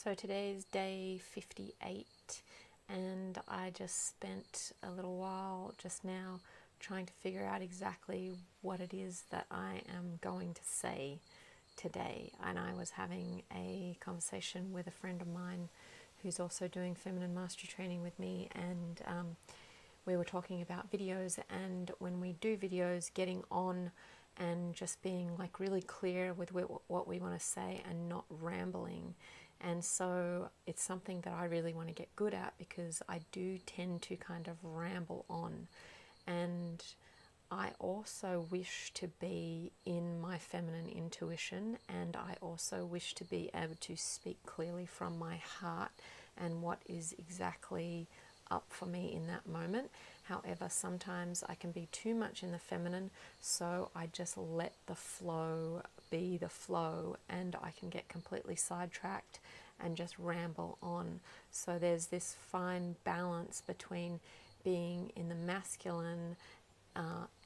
So today's day 58, and I just spent a little while just now trying to figure out exactly what it is that I am going to say today. And I was having a conversation with a friend of mine who's also doing feminine mastery training with me, and we were talking about videos, and when we do videos, getting on and just being like really clear with what we want to say and not rambling. And so it's something that I really want to get good at, because I do tend to kind of ramble on. And I also wish to be in my feminine intuition, and I also wish to be able to speak clearly from my heart and what is exactly up for me in that moment. However, sometimes I can be too much in the feminine, so I just let the flow be the flow, and I can get completely sidetracked and just ramble on. So there's this fine balance between being in the masculine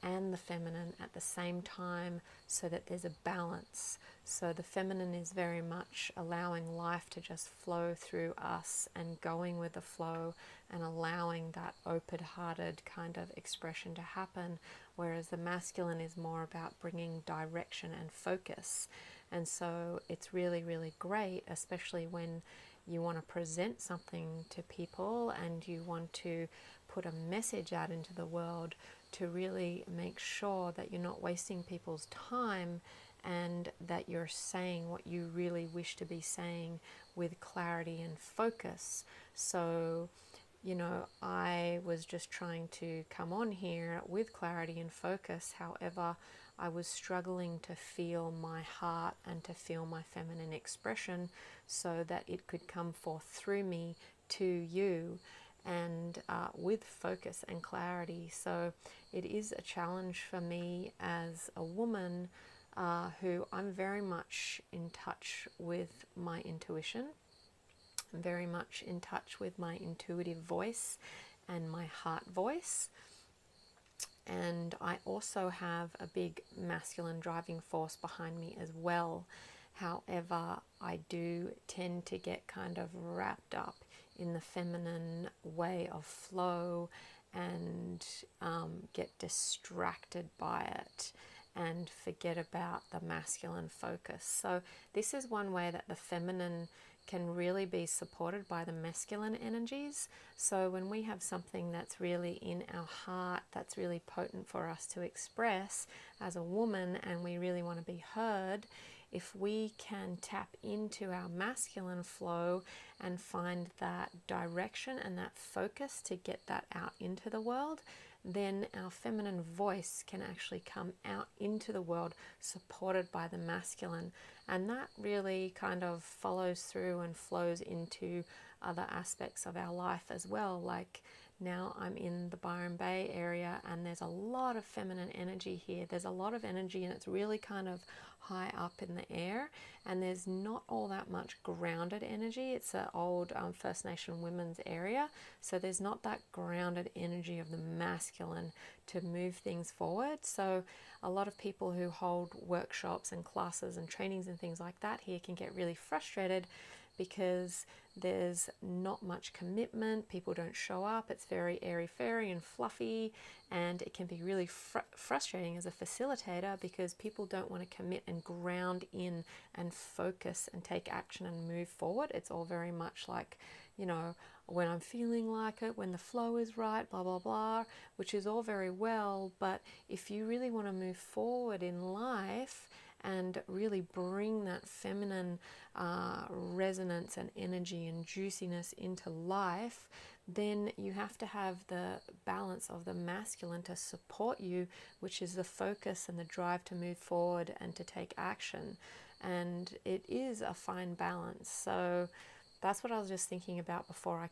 and the feminine at the same time, so that there's a balance. So the feminine is very much allowing life to just flow through us and going with the flow and allowing that open-hearted kind of expression to happen, whereas the masculine is more about bringing direction and focus. And so it's really, really great, especially when you want to present something to people and you want to put a message out into the world, to really make sure that you're not wasting people's time and that you're saying what you really wish to be saying with clarity and focus. So, I was just trying to come on here with clarity and focus. However, I was struggling to feel my heart and to feel my feminine expression so that it could come forth through me to you, and with focus and clarity. So it is a challenge for me as a woman who I'm very much in touch with my intuition. I'm very much in touch with my intuitive voice and my heart voice. And I also have a big masculine driving force behind me as well. However, I do tend to get kind of wrapped up in the feminine way of flow and get distracted by it and forget about the masculine focus. So this is one way that the feminine can really be supported by the masculine energies. So when we have something that's really in our heart, that's really potent for us to express as a woman, and we really want to be heard, if we can tap into our masculine flow and find that direction and that focus to get that out into the world, then our feminine voice can actually come out into the world supported by the masculine. And that really kind of follows through and flows into other aspects of our life as well. Like now I'm in the Byron Bay area, and there's a lot of feminine energy here. There's a lot of energy, and it's really kind of high up in the air, and there's not all that much grounded energy. It's an old First Nation women's area, so there's not that grounded energy of the masculine to move things forward. So a lot of people who hold workshops and classes and trainings and things like that here can get really frustrated because there's not much commitment. People don't show up. It's very airy-fairy and fluffy, and it can be really frustrating as a facilitator because people don't want to commit and ground in and focus and take action and move forward. It's all very much like, when I'm feeling like it, when the flow is right, blah, blah, blah, which is all very well. But if you really want to move forward in life and really bring that feminine resonance and energy and juiciness into life, then you have to have the balance of the masculine to support you, which is the focus and the drive to move forward and to take action. And it is a fine balance. So that's what I was just thinking about before I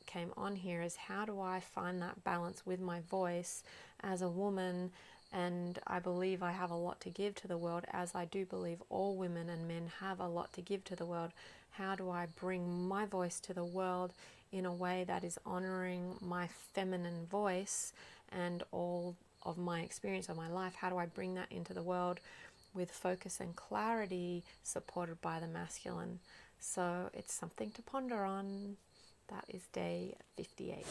came on here, is how do I find that balance with my voice as a woman? And I believe I have a lot to give to the world, as I do believe all women and men have a lot to give to the world. How do I bring my voice to the world in a way that is honoring my feminine voice and all of my experience of my life? How do I bring that into the world with focus and clarity supported by the masculine? So it's something to ponder on. That is day 58.